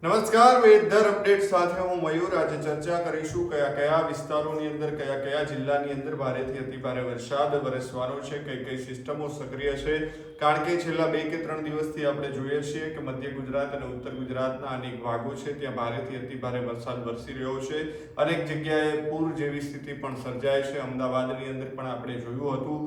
નમસ્કાર, weather update સાથે હું મયુર. આજે ચર્ચા કરીશું કયા કયા વિસ્તારોની અંદર, કયા કયા જિલ્લાની અંદર ભારેથી અતિભારે વરસાદ વરસવાનો છે, કઈ કઈ સિસ્ટમો સક્રિય છે. કારણ કે છેલ્લા 2 કે 3 દિવસથી આપણે જોઈએ છીએ કે મધ્ય ગુજરાત અને ઉત્તર ગુજરાતના અનેક ભાગો છે ત્યાં ભારેથી અતિભારે વરસાદ વરસી રહ્યો છે. અનેક જગ્યાએ પૂર જેવી સ્થિતિ પણ સર્જાય છે. અમદાવાદની અંદર પણ આપણે જોયું હતું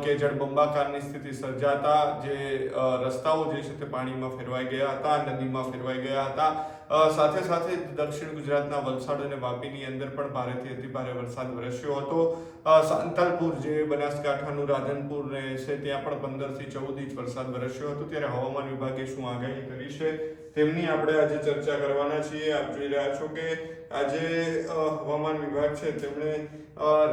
કે જળબંબાકારની સ્થિતિ સર્જાતા જે રસ્તાઓ જે છે તે પાણીમાં ફેરવાઈ ગયા હતા, નદીમાં ફેરવાઈ ગયા હતા. સાથે સાથે દક્ષિણ ગુજરાતના વલસાડ અને વાપીની અંદર પણ ભારેથી અતિભારે વરસાદ વરસ્યો હતો. સાંતલપુર જે બનાસકાંઠાનું રાધનપુર ને છે ત્યાં પણ 15 થી 14 ઇંચ વરસાદ વરસ્યો હતો. ત્યારે હવામાન વિભાગે શું આગાહી કરી છે તેમની આપણે આજે ચર્ચા કરવાના છીએ. આપ જોઈ રહ્યા છો કે આજે હવામાન વિભાગ છે તેમણે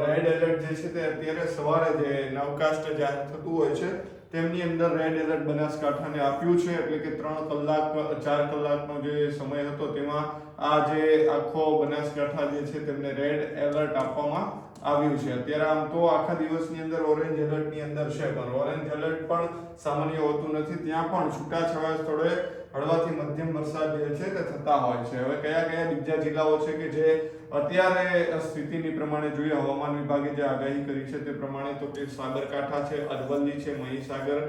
રેડ એલર્ટ જે છે તે અત્યારે સવારે જે નવકાસ્ટ જાહેર થતું હોય છે તેમની અંદર રેડ એલર્ટ બનાસકાંઠાને આપ્યું છે. એટલે કે 3 કલાક 4 કલાકનો જે સમય હતો તેમાં આ જે આખો બનાસકાંઠા જે છે તેમને રેડ એલર્ટ આપવામાં આવ્યું છે. અત્યારે આમ તો આખા દિવસની અંદર ઓરેન્જ એલર્ટની અંદર છે, પણ ઓરેન્જ એલર્ટ પણ સામાન્ય હોતું નથી. ત્યાં પણ છૂટાછવાયા સ્થળોએ હળવાથી મધ્યમ વરસાદ જે છે તે થતા હોય છે. હવે કયા કયા બીજા જિલ્લાઓ છે કે જે અત્યારે સ્થિતિની પ્રમાણે જોઈએ, હવામાન વિભાગે જે આગાહી કરી છે તે પ્રમાણે, તો કે સાબરકાંઠા છે, અરવલ્લી છે, મહીસાગર,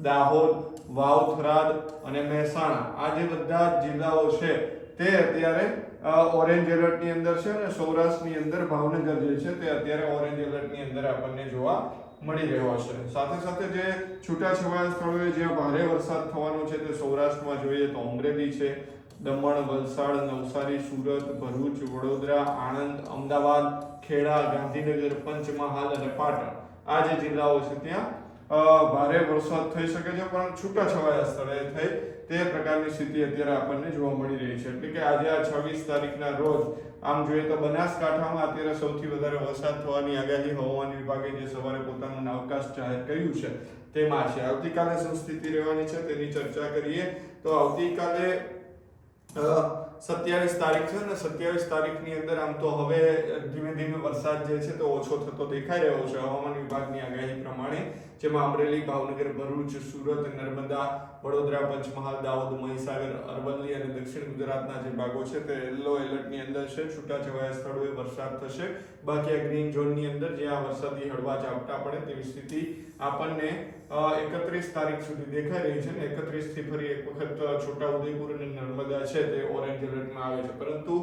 દાહોદ, વાવ-થરાદ અને મહેસાણા, આ જે બધા જિલ્લાઓ છે તે અત્યારે ઓરેન્જ એલર્ટની અંદર છે. અને સૌરાષ્ટ્રની અંદર ભાવનગર જે છે તે અત્યારે ઓરેન્જ એલર્ટની અંદર આપણને જોવા મળી રહ્યો છે. સાથે સાથે જે છૂટાછવાયા સ્થળોએ જ્યાં ભારે વરસાદ થવાનો છે તે સૌરાષ્ટ્રમાં જોઈએ તો અમરેલી છે, દમણ, વલસાડ, નવસારી, સુરત, ભરૂચ, વડોદરા, આણંદ, અમદાવાદ, ખેડા, ગાંધીનગર, પંચમહાલ અને પાટણ, આ જે જિલ્લાઓ છે ત્યાં ભારે વરસાદ થઈ શકે છે, પણ છૂટાછવાયા સ્થળે થઈ તે પ્રકારની સ્થિતિ અત્યારે આપણને જોવા મળી રહી છે. એટલે કે આજે આ 26 તારીખના રોજ આમ જોઈએ તો બનાસકાંઠામાં અત્યારે સૌથી વધારે વરસાદ થવાની આગાહી હવામાન વિભાગે જે સવારે પોતાનું નાવકાસ્ટ જાહેર કર્યું છે તેમાં છે. આવતીકાલે શું સ્થિતિ રહેવાની છે તેની ચર્ચા કરીએ તો આવતીકાલે 27 તારીખ છે ને 27 તારીખની અંદર આમ તો હવે ધીમે ધીમે વરસાદ જે છે તે ઓછો થતો દેખાઈ રહ્યો છે હવામાન વિભાગની આગાહી પ્રમાણે. જેમાં અમરેલી, ભાવનગર, ભરૂચ, સુરત, નર્મદા, વડોદરા, પંચમહાલ, દાહોદ, મહીસાગર, અરવલ્લી અને દક્ષિણ ગુજરાતના જે ભાગો છે તે યલો એલર્ટની અંદર છે. છૂટાછવાયા સ્થળોએ વરસાદ થશે. બાકી આ ગ્રીન ઝોનની અંદર જ્યાં વરસાદી હળવા ઝાપટા પડે તેવી સ્થિતિ આપણને 31 તારીખ સુધી દેખાઈ રહી છે. ને 31 થી ફરી એક વખત છોટાઉદેપુર અને નર્મદા છે તે ઓરેન્જ એલર્ટમાં આવે છે. પરંતુ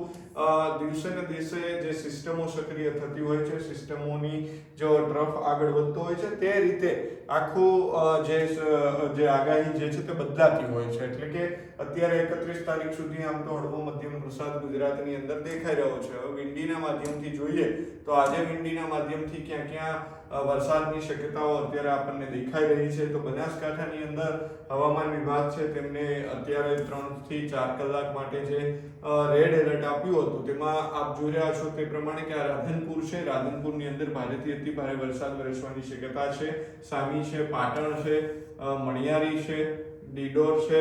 દિવસે ને દિવસે જે સિસ્ટમો સક્રિય થતી હોય છે, સિસ્ટમોની જો ટ્રફ આગળ વધતો હોય છે તે રીતે આખું જે આગાહી જે છે તે બદલાતી હોય છે. એટલે કે અત્યારે 31 તારીખ સુધી આમ તો હળવો મધ્યમ વરસાદ ગુજરાતની અંદર દેખાઈ રહ્યો છે. હવે વિંડીના માધ્યમથી જોઈએ તો આજે વિંડીના માધ્યમથી ક્યાં ક્યાં વરસાદની શક્યતાઓ અત્યારે આપણને દેખાઈ રહી છે. તો બનાસકાંઠાની અંદર હવામાન વિભાગ છે તેમને અત્યારે 3 થી 4 કલાક માટે જે રેડ એલર્ટ આપ્યું હતું તેમાં આપ જોઈ રહ્યા છો તે પ્રમાણે કે આ રાધનપુર છે, રાધનપુરની અંદર ભારેથી અતિભારે વરસાદ વરસવાની શક્યતા છે. સામી છે, પાટણ છે, મણિયારી છે, ડીડોર છે,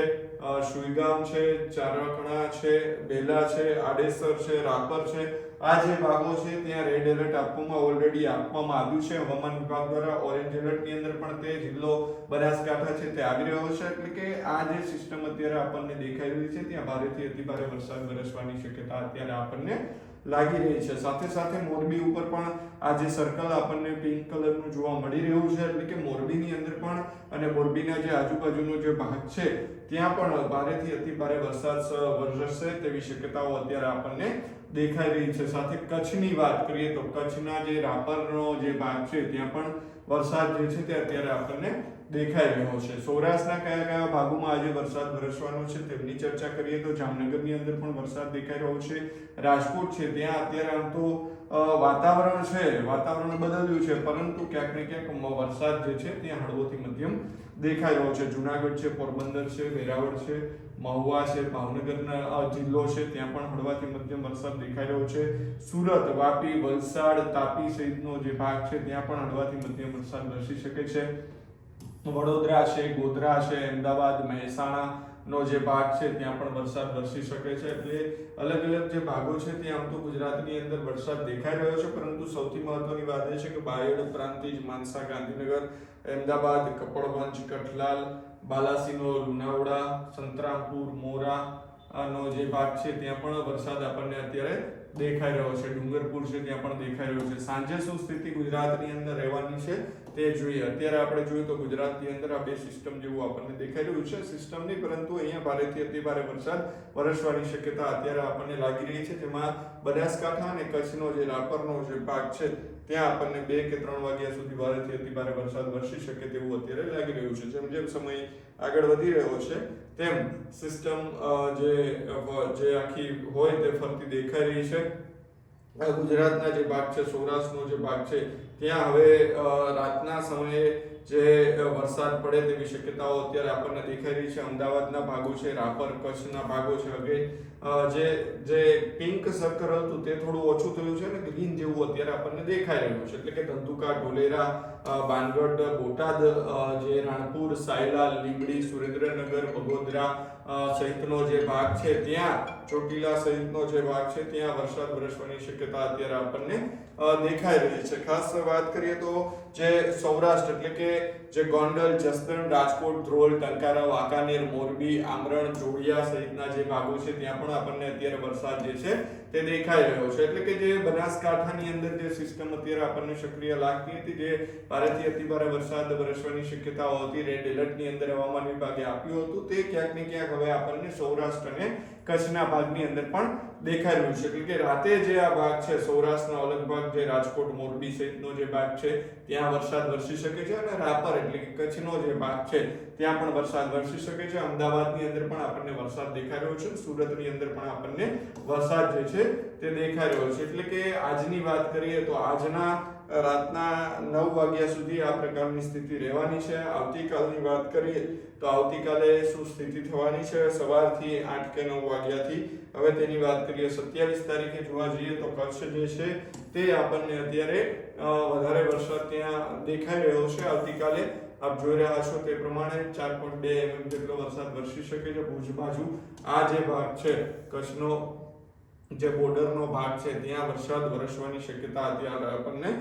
સુઈગામ છે, ચારકણા છે, બેલા છે, આડેસર છે, રાપર છે, આ જે ભાગો છે ત્યાં રેડ એલર્ટ ઓલરેડી આપવામાં આવ્યું છે હવામાન વિભાગ દ્વારા. ઓરેન્જ એલર્ટની અંદર પણ તે જિલ્લો બનાસકાંઠા છે તે આવી રહ્યો છે. એટલે કે આ જે સિસ્ટમ અત્યારે આપણને દેખાઈ રહી છે ત્યાં ભારેથી અતિભારે વરસાદ વરસવાની શક્યતા અત્યારે આપણને લાગી રહી છે. સાથે સાથે મોરબી ઉપર પણ આ જે સર્કલ આપણને પિંક કલરનું જોવા મળી રહ્યું છે. એટલે કે મોરબીની અંદર પણ અને મોરબીના જે આજુબાજુનો જે ભાગ છે ત્યાં પણ ભારેથી અતિભારે વરસાદ વરસશે તેવી શક્યતાઓ અત્યારે આપણને દેખાઈ રહી છે. સાથે કચ્છની વાત કરીએ તો કચ્છના જે રાપરનો જે ભાગ છે ત્યાં પણ વરસાદ જે છે તે અત્યારે આપણને દેખાઈ રહ્યો છે. સૌરાષ્ટ્રના કયા કયા ભાગોમાં આજે વરસાદ વરસવાનો છે તેમની ચર્ચા કરીએ તો જામનગરની અંદર પણ વરસાદ દેખાઈ રહ્યો છે. રાજકોટ છે ત્યાં અત્યારે આમ તો વાતાવરણ બદલ્યું છે, પરંતુ ક્યાંક ને ક્યાંક વરસાદ જે છે ત્યાં હળવોથી મધ્યમ દેખાઈ રહ્યો છે. જુનાગઢ છે, પોરબંદર છે, વેરાવળ છે, મહુવા છે, ભાવનગરના જિલ્લો છે ત્યાં પણ હળવાથી મધ્યમ વરસાદ દેખાઈ રહ્યો છે. સુરત, વાપી, વલસાડ, તાપી સહિતનો જે ભાગ છે ત્યાં પણ હળવાથી મધ્યમ વરસાદ વરસી શકે છે. વડોદરા છે, ગોધરા છે, અમદાવાદ, મહેસાણા નો જે ભાગ છે ત્યાં પણ વરસાદ વરસી શકે છે. એટલે અલગ અલગ જે ભાગો છે ત્યાં આમ તો ગુજરાતની અંદર વરસાદ દેખાઈ રહ્યો છે. પરંતુ સૌથી મહત્વની વાત એ છે કે બાયડ, પ્રાંતિજ, માનસા, ગાંધીનગર, અમદાવાદ, કપડવંજ, કઠલાલ, બાલાસિનોર, લુણાવાડા, સંતરામપુર, મોરા, નો જે ભાગ છે ત્યાં પણ વરસાદ આપણને અત્યારે દેખાઈ રહ્યો છે. ડુંગરપુર છે ત્યાં પણ દેખાઈ રહ્યો છે. સાંજે શું સ્થિતિ ગુજરાતની અંદર રહેવાની છે તે જોઈએ. અત્યારે આપણે જોઈએ તો ગુજરાતની અંદર આ બે સિસ્ટમ જેવું આપણને દેખાઈ રહ્યું છે. સિસ્ટમ નહીં પરંતુ અહીંયા ભારેથી અતિ ભારે વરસાદ વરસવાની શક્યતા અત્યારે આપણને લાગી રહી છે. જેમાં બનાસકાંઠા અને કચ્છનો જે રાપરનો જે ભાગ છે ત્યાં આપણને 2 કે 3 વાગ્યા સુધી ભારેથી અતિ ભારે વરસાદ વરસી શકે તેવું અત્યારે લાગી રહ્યું છે. જેમ જેમ સમય આગળ વધી રહ્યો છે તેમ સિસ્ટમ જે આખી હોય તે ફરતી દેખાઈ રહી છે. ગુજરાતના જે ભાગ છે, સૌરાષ્ટ્રનો જે ભાગ છે ત્યાં હવે રાતના સમયે જે વરસાદ પડે તેવી શક્યતાઓ અત્યારે આપણને દેખાઈ રહી છે. અમદાવાદના ભાગો છે, રાપર કચ્છના ભાગો છે, હવે જે પિંક સર્કલ હતું તે થોડું ઓછું થયું છે અને ગ્રીન જેવું અત્યારે આપણને દેખાઈ રહ્યું છે. એટલે કે ધંધુકા, ઢોલેરા, બાનગઢ, બોટાદ, જે રાણપુર, સાયલા, લીંબડી, સુરેન્દ્રનગર, બગોદરા સહિતનો જે ભાગ છે ત્યાં, ચોટીલા સહિતનો જે ભાગ છે ત્યાં વરસાદ વરસવાની શક્યતા અત્યારે આપણને દેખાઈ રહી છે. ખાસ વાત કરીએ તો જે સૌરાષ્ટ્ર એટલે કે જે ગોંડલ, જસદણ, રાજકોટ, ધ્રોલ, ટંકારા, વાંકાનેર, મોરબી, આમરણ, જોડિયા સહિતના જે ભાગો છે ત્યાં પણ આપણને અત્યારે વરસાદ જે છે તે દેખાઈ રહ્યો છે. એટલે કે જે બનાસકાંઠાની અંદર જે સિસ્ટમ અત્યારે આપણને સક્રિય લાગતી હતી, જે ભારેથી અતિ ભારે વરસાદ વરસવાની શક્યતાઓ હતી, રેડ એલર્ટની અંદર હવામાન વિભાગે આપ્યું હતું, તે ક્યાંક ને ક્યાંક હવે આપણને સૌરાષ્ટ્ર અને કચ્છના ભાગની અંદર પણ દેખાઈ રહ્યું છે. એટલે કે રાતે જે આ ભાગ છે સૌરાષ્ટ્રનો અલગ ભાગ, જે રાજકોટ, મોરબી સહિતનો જે ભાગ છે ત્યાં વરસાદ વરસી શકે છે અને રાપર એટલે કે કચ્છનો જે ભાગ છે ત્યાં પણ વરસાદ વરસી શકે છે. અમદાવાદની અંદર પણ આપણને વરસાદ દેખાઈ રહ્યો છે. સુરતની અંદર પણ આપણને વરસાદ જે છે તે દેખાઈ રહ્યો છે. એટલે કે આજની વાત કરીએ તો આજના રાતના 9 વાગ્યા સુધી આ પ્રકારની સ્થિતિ રહેવાની છે. આવતીકાલની વાત કરીએ તો આવતીકાલે શું સ્થિતિ થવાની છે સવારથી 8 કે 9 વાગ્યાથી, હવે તેની વાત કરીએ 27 તારીખે જોવા જઈએ તો કચ્છ જે છે તે આપણને અત્યારે વધારે વરસાદ ત્યાં દેખાઈ રહ્યો છે. આવતીકાલે આપ જોઈ રહ્યા છો તે પ્રમાણે 4.2 mm જેટલો વરસાદ વરસી શકે છે. ભુજ બાજુ આ જે ભાગ છે કચ્છનો જે બોર્ડરનો ભાગ છે ત્યાં વરસાદ વરસવાની શક્યતા અત્યારે આપણને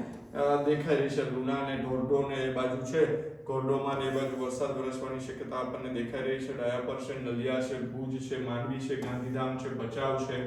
દેખાઈ રહી છે. લુણા ને ઢોરડો ને એ બાજુ છે, કોરડોમાં ને એ બાજુ વરસાદ વરસવાની શક્યતા આપણને દેખાઈ રહી છે. ડાયાપર છે, નલિયા છે, ભુજ છે, માંડવી છે, ગાંધીધામ છે, ભચાઉ છે,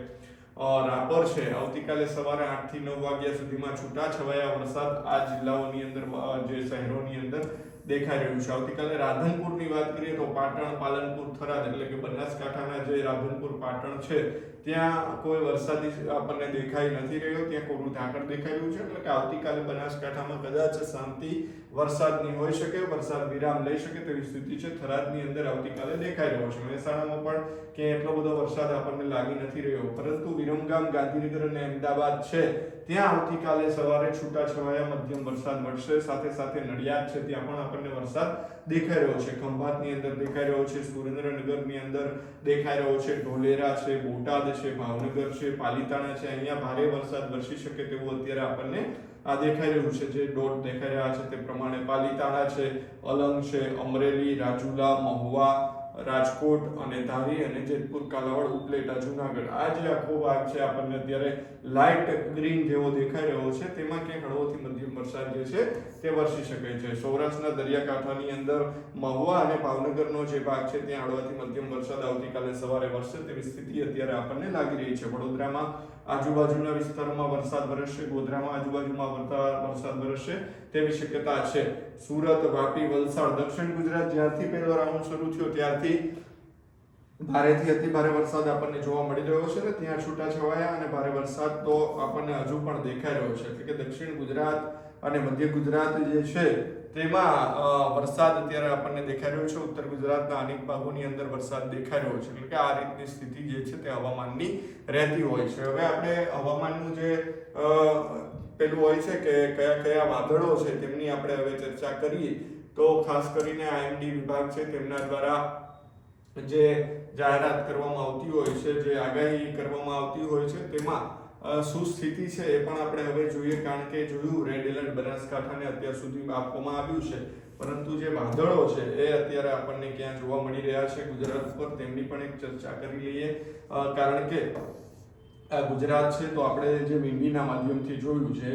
રાપર છે. આવતીકાલે સવારે 8 થી 9 વાગ્યા સુધીમાં છૂટાછવાયા વરસાદ આ જિલ્લાઓની અંદર, જે શહેરોની અંદર દેખાઈ રહ્યું છે. આવતીકાલે રાધનપુરની વાત કરીએ તો પાટણ, પાલનપુર, થરાદ એટલે કે બનાસકાંઠાના જે રાધનપુર, પાટણ છે ત્યાં કોઈ વરસાદી આપણને દેખાઈ નથી રહ્યો, ત્યાં કોરું ઝાકળ દેખાઈ રહ્યું છે. એટલે કે આવતીકાલે બનાસકાંઠામાં કદાચ શાંતિ વરસાદની હોઈ શકે, વરસાદ વિરામ લઈ શકે તેવી સ્થિતિ છે. થરાદની અંદર આવતીકાલે દેખાઈ રહ્યો છે. મહેસાણામાં પણ કે એટલો બધો વરસાદ આપણને લાગી નથી રહ્યો, પરંતુ વિરમગામ, ગાંધીનગર અને અમદાવાદ છે ત્યાં આવતીકાલે સવારે છૂટાછવાયા મધ્યમ વરસાદ મળશે. સાથે સાથે નડિયાદ છે ત્યાં પણ આપણને વરસાદ દેખાઈ રહ્યો છે. ખંભાતની અંદર દેખાઈ રહ્યો છે, સુરેન્દ્રનગરની અંદર દેખાઈ રહ્યો છે, ઢોલેરા છે, બોટાદ છે, ભાવનગર છે, પાલીતાણા છે, અહીંયા ભારે વરસાદ વરસી શકે તેવું અત્યારે આપણને આ દેખાઈ રહ્યું છે. જે ડોટ દેખાઈ રહ્યા છે તે પ્રમાણે પાલીતાણા છે, અલંગ છે, અમરેલી, રાજુલા, મહુવા, રાજકોટ અને ધારી અને જેતપુર, કાલાવડ, ઉપલેટા, જુનાગઢ, આ જે આખો ભાગ છે આપણને અત્યારે લાઇટ ગ્રીન જેવો દેખાઈ રહ્યો છે. તેમાં ક્યાંક હળવોથી મધ્યમ વરસાદ જે છે તે વરસી શકે છે. સૌરાષ્ટ્રના દરિયાકાંઠાની અંદર મહુવા અને ભાવનગરનો જે ભાગ છે ત્યાં હળવાથી મધ્યમ વરસાદ આવતીકાલે સવારે વરસે તેવી સ્થિતિ અત્યારે આપણને લાગી રહી છે. વડોદરામાં આજુબાજુના વિસ્તારોમાં વરસાદ વરસશે, ગોધરામાં આજુબાજુમાં વરસાદ વરસશે તેવી શક્યતા છે. સુરત, વાપી, વલસાડ, દક્ષિણ ગુજરાત જ્યારથી પહેલો રાઉન્ડ શરૂ થયો ત્યારથી ભારેથી અતિ ભારે વરસાદ આપણને જોવા મળી રહ્યો છે ને ત્યાં છૂટાછવાયા અને ભારે વરસાદ તો આપણને હજુ પણ દેખાઈ રહ્યો છે. એટલે કે દક્ષિણ ગુજરાત અને મધ્ય ગુજરાત જે છે તેમાં વરસાદ અત્યારે આપણને દેખાઈ રહ્યો છે. ઉત્તર ગુજરાતના અનેક ભાગોની અંદર વરસાદ દેખાઈ રહ્યો છે. એટલે કે આ રીતની સ્થિતિ જે છે તે હવામાનની રહેતી હોય છે. હવે આપણે હવામાનનું જે પેલું હોય છે કે કયા કયા વાદળો છે તેમની આપણે હવે ચર્ચા કરીએ તો ખાસ કરીને આઈએમડી વિભાગ છે તેમના દ્વારા જે જાહેરાત કરવામાં આવતી હોય છે, જે આગાહી કરવામાં આવતી હોય છે તેમાં શું સ્થિતિ છે એ પણ આપણે હવે જોઈએ. કારણ કે જોયું રેડ એલર્ટ બનાસકાંઠાને અત્યાર સુધી આપવામાં આવ્યું છે, પરંતુ જે વાદળો છે એ અત્યારે આપણને ક્યાં જોવા મળી રહ્યા છે ગુજરાત પર તેમની પણ એક ચર્ચા કરી લઈએ. કારણ કે ગુજરાત છે તો આપણે જે વિંડીના માધ્યમથી જોયું છે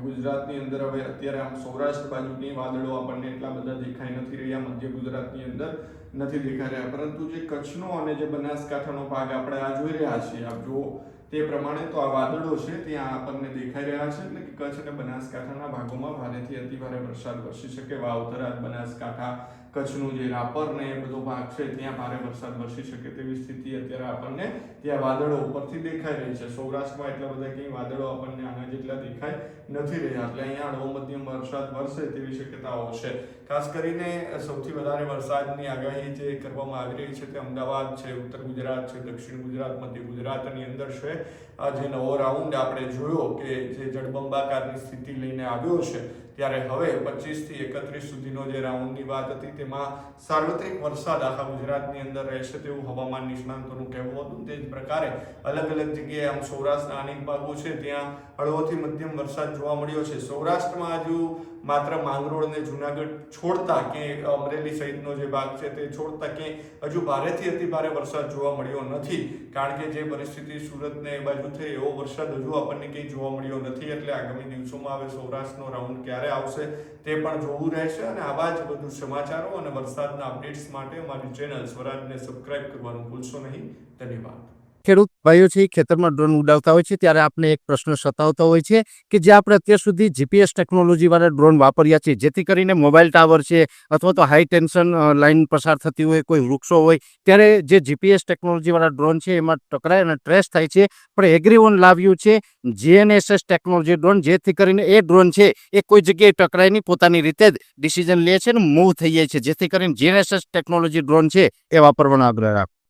ગુજરાતની અંદર હવે અત્યારે આમ સૌરાષ્ટ્ર બાજુની વાદળો આપણને એટલા બધા દેખાઈ નથી રહ્યા. મધ્ય ગુજરાતની અંદર નથી દેખાઈ રહ્યા. પરંતુ જે કચ્છનો અને જે બનાસકાંઠાનો ભાગ આપણે આ જોઈ રહ્યા છીએ, આપ જુઓ તે પ્રમાણે તો આ વાદળો છે ત્યાં આપણને દેખાઈ રહ્યા છે. એટલે કે કચ્છ અને બનાસકાંઠાના ભાગોમાં ભારેથી અતિભારે વરસાદ વરસી શકે. વાવ-થરાદ, બનાસકાંઠા, કચ્છનું જે રાપર ને એ બધો ભાગ છે ત્યાં ભારે વરસાદ વરસી શકે તેવી સ્થિતિ અત્યારે આપણને ત્યાં વાદળો ઉપરથી દેખાઈ રહી છે. સૌરાષ્ટ્રમાં એટલા બધા કંઈ વાદળો આપણને આના જેટલા દેખાઈ નથી રહ્યા. એટલે અહીંયા હળવો મધ્યમ વરસાદ વરસે તેવી શક્યતાઓ છે. ખાસ કરીને સૌથી વધારે વરસાદની આગાહી જે કરવામાં આવી રહી છે તે અમદાવાદ છે, ઉત્તર ગુજરાત છે, દક્ષિણ ગુજરાત, મધ્ય ગુજરાતની અંદર છે. આ જે નવો રાઉન્ડ આપણે જોયો કે જે જળબંબાકારની સ્થિતિ લઈને આવ્યો છે, ત્યારે હવે 25 થી 31 સુધીનો જે રાઉન્ડની વાત હતી તેમાં સાર્વત્રિક વરસાદ આખા ગુજરાતની અંદર રહેશે તેવું હવામાન નિષ્ણાંતોનું કહેવું હતું. તે જ પ્રકારે અલગ અલગ જગ્યાએ આમ સૌરાષ્ટ્રના અનેક ભાગો છે ત્યાં હળવોથી મધ્યમ વરસાદ જોવા મળ્યો છે. સૌરાષ્ટ્રમાં હજુ માત્ર માંગરોળ ને જુનાગઢ છોડતા કે અમરેલી સહિતનો જે ભાગ છે તે છોડતા કે હજુ ભારેથી અતિ ભારે વરસાદ જોવા મળ્યો નથી. કારણ કે જે પરિસ્થિતિ સુરત ને એ બાજુ થઈ એવો વરસાદ હજુ આપણને કંઈ જોવા મળ્યો નથી. એટલે આગામી દિવસોમાં હવે સૌરાષ્ટ્રનો રાઉન્ડ ક્યારે આવશે તે પણ જોવું રહેશે. અને આવા જ બધું સમાચારો અને વરસાદના અપડેટ્સ માટે અમારી ચેનલ સ્વરાજને સબસ્ક્રાઇબ કરવાનું ભૂલશો નહીં. ધન્યવાદ. ખેડૂત ભાઈઓ છે ખેતરમાં ડ્રોન ઉડાવતા હોય છે ત્યારે આપણે એક પ્રશ્ન સતાવતો હોય છે કે જે આપણે અત્યાર સુધી જીપીએસ ટેકનોલોજીવાળા ડ્રોન વાપર્યા છે, જેથી કરીને મોબાઈલ ટાવર છે અથવા તો હાઈ ટેન્શન લાઇન પસાર થતી હોય, કોઈ વૃક્ષો હોય, ત્યારે જે જીપીએસ ટેકનોલોજીવાળા ડ્રોન છે એમાં ટકરાય અને ટ્રેસ થાય છે. પણ એગ્રીઓન લાવ્યું છે GNSS ટેકનોલોજી ડ્રોન, જેથી કરીને એ ડ્રોન છે એ કોઈ જગ્યાએ ટકરાય નહીં, પોતાની રીતે જ ડિસિઝન લે છે અને મૂવ થઈ જાય છે. જેથી કરીને GNSS ટેકનોલોજી ડ્રોન છે એ વાપરવાનો આગ્રહ રાખો.